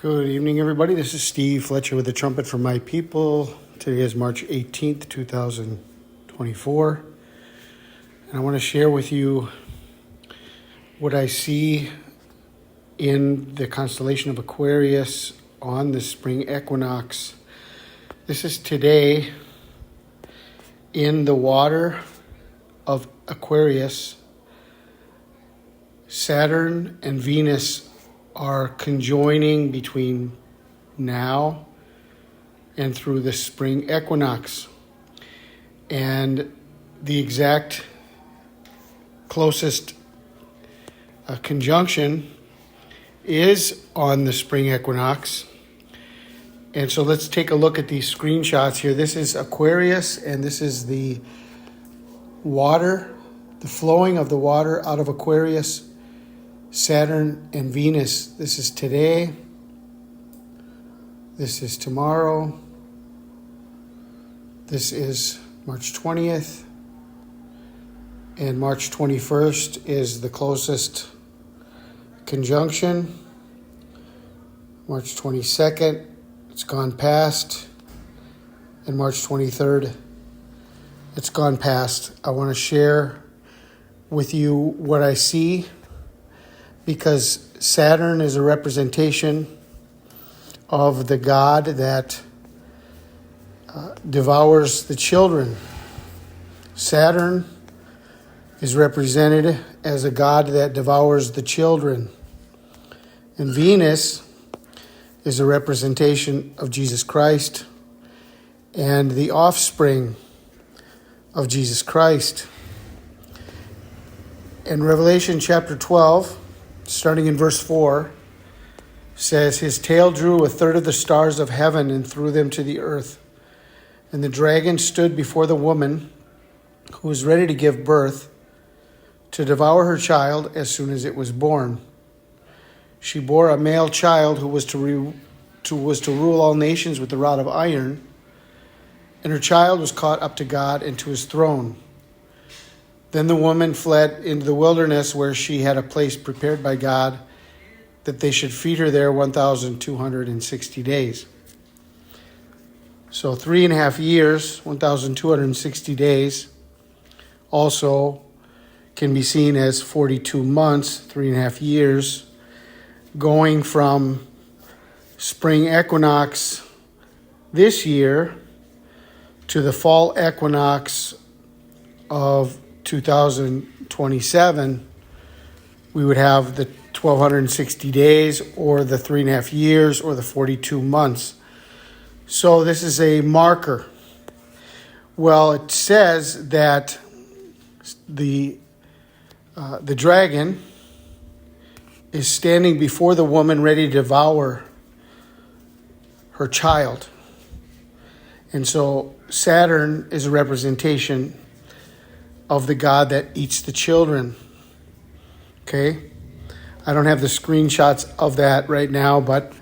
Good evening, everybody. This is Steve Fletcher with the Trumpet for My People. Today is March 18th, 2024. And I want to share with you what I see in the constellation of Aquarius on the spring equinox. This is today in the water of Aquarius. Saturn and Venus are conjoining between now and through the spring equinox. And the exact closest conjunction is on the spring equinox. And so let's take a look at these screenshots here. This is Aquarius, and this is the water, the flowing of the water out of Aquarius, Saturn and Venus. This is today. This is tomorrow. This is March 20th. And March 21st is the closest conjunction. March 22nd, it's gone past. And March 23rd, it's gone past. I want to share with you what I see, because Saturn is a representation of the God that devours the children. Saturn is represented as a God that devours the children. And Venus is a representation of Jesus Christ and the offspring of Jesus Christ. In Revelation chapter 12, starting in verse 4, says, "His tail drew a third of the stars of heaven and threw them to the earth. And the dragon stood before the woman who was ready to give birth, to devour her child as soon as it was born. She bore a male child who was to rule all nations with the rod of iron, and her child was caught up to God and to his throne. Then the woman fled into the wilderness, where she had a place prepared by God, that they should feed her there 1,260 days. So 3.5 years, 1,260 days, also can be seen as 42 months, 3.5 years, going from spring equinox this year to the fall equinox of 2027, we would have the 1,260 days, or the 3.5 years, or the 42 months. So this is a marker. Well, it says that the dragon is standing before the woman ready to devour her child. And so Saturn is a representation of the God that eats the children. Okay? I don't have the screenshots of that right now, but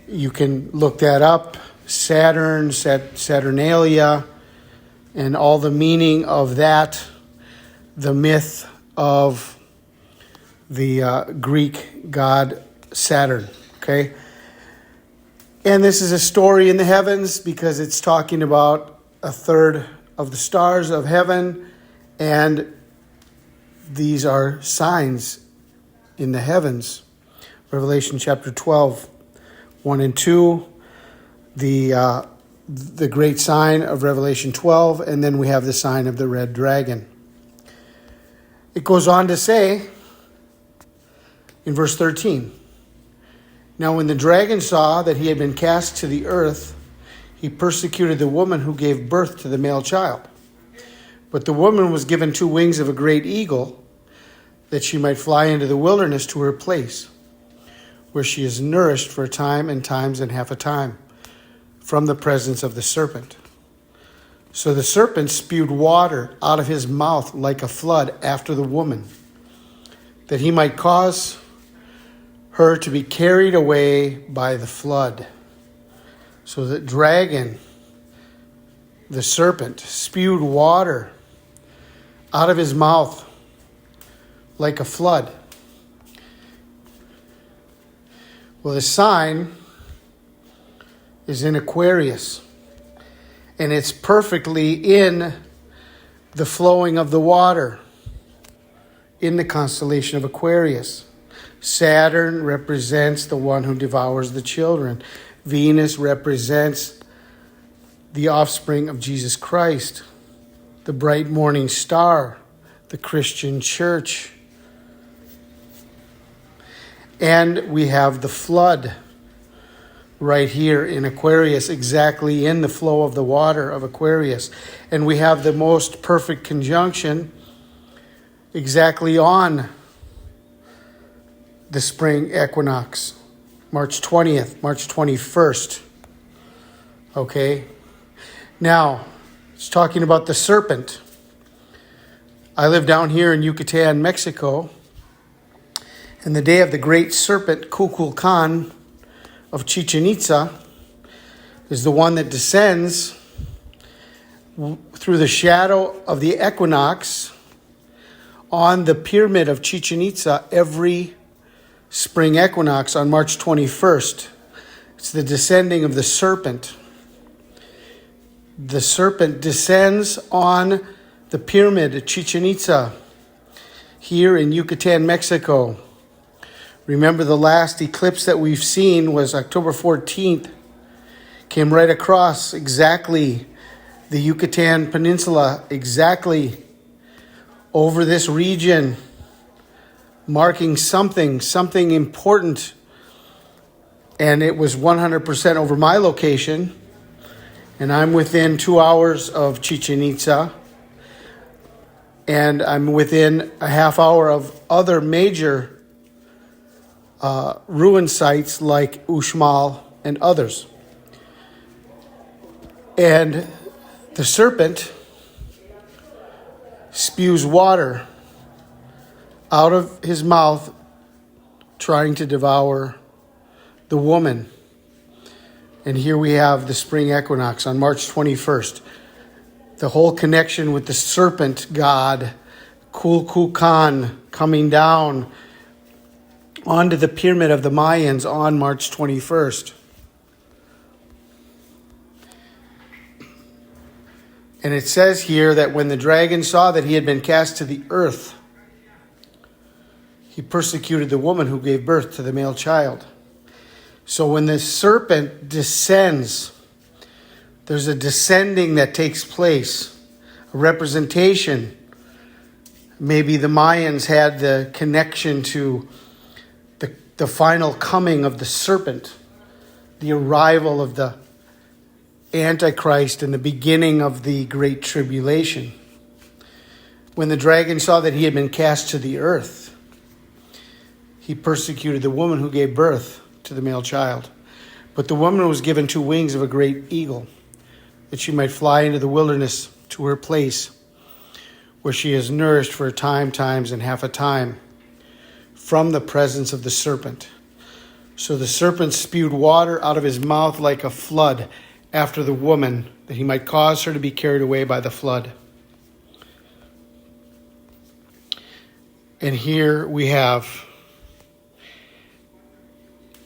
you can look that up. Saturn, Saturnalia, and all the meaning of that, the myth of the Greek god Saturn. Okay? And this is a story in the heavens, because it's talking about a third of the stars of heaven. And these are signs in the heavens. Revelation chapter 12, 1 and 2, the great sign of Revelation 12, and then we have the sign of the red dragon. It goes on to say in verse 13, "Now when the dragon saw that he had been cast to the earth, he persecuted the woman who gave birth to the male child. But the woman was given 2 wings of a great eagle, that she might fly into the wilderness to her place, where she is nourished for a time and times and half a time from the presence of the serpent. So the serpent spewed water out of his mouth like a flood after the woman, that he might cause her to be carried away by the flood." So the dragon, the serpent, spewed water out of his mouth like a flood. Well, the sign is in Aquarius, and it's perfectly in the flowing of the water in the constellation of Aquarius. Saturn represents the one who devours the children. Venus represents the offspring of Jesus Christ, the bright morning star, the Christian church. And we have the flood right here in Aquarius, exactly in the flow of the water of Aquarius. And we have the most perfect conjunction exactly on the spring equinox, March 20th, March 21st. Okay? Now, it's talking about the serpent. I live down here in Yucatan, Mexico. And the day of the great serpent, Kukulkan of Chichen Itza, is the one that descends through the shadow of the equinox on the pyramid of Chichen Itza every spring equinox on March 21st. It's the descending of the serpent. The serpent descends on the pyramid at Chichen Itza here in Yucatan, Mexico. Remember, the last eclipse that we've seen was October 14th. Came right across exactly the Yucatan Peninsula, exactly over this region, marking something important. And it was 100% over my location. And I'm within 2 hours of Chichen Itza. And I'm within a half hour of other major ruin sites like Uxmal and others. And the serpent spews water out of his mouth, trying to devour the woman. And here we have the spring equinox on March 21st. The whole connection with the serpent god, Kukulkan, coming down onto the pyramid of the Mayans on March 21st. And it says here that when the dragon saw that he had been cast to the earth, he persecuted the woman who gave birth to the male child. So when the serpent descends, there's a descending that takes place, a representation. Maybe the Mayans had the connection to the final coming of the serpent, the arrival of the Antichrist and the beginning of the Great Tribulation. When the dragon saw that he had been cast to the earth, he persecuted the woman who gave birth to the male child. But the woman was given 2 wings of a great eagle, that she might fly into the wilderness to her place, where she is nourished for a time, times, and half a time, from the presence of the serpent. So the serpent spewed water out of his mouth like a flood after the woman, that he might cause her to be carried away by the flood. And here we have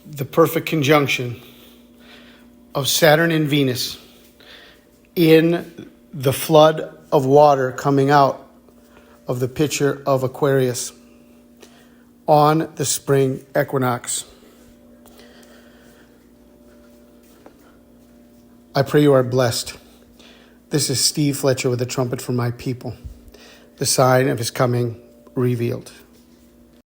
the perfect conjunction of Saturn and Venus in the flood of water coming out of the pitcher of Aquarius on the spring equinox. I pray you are blessed. This is Steve Fletcher with a trumpet for my people, the sign of his coming revealed.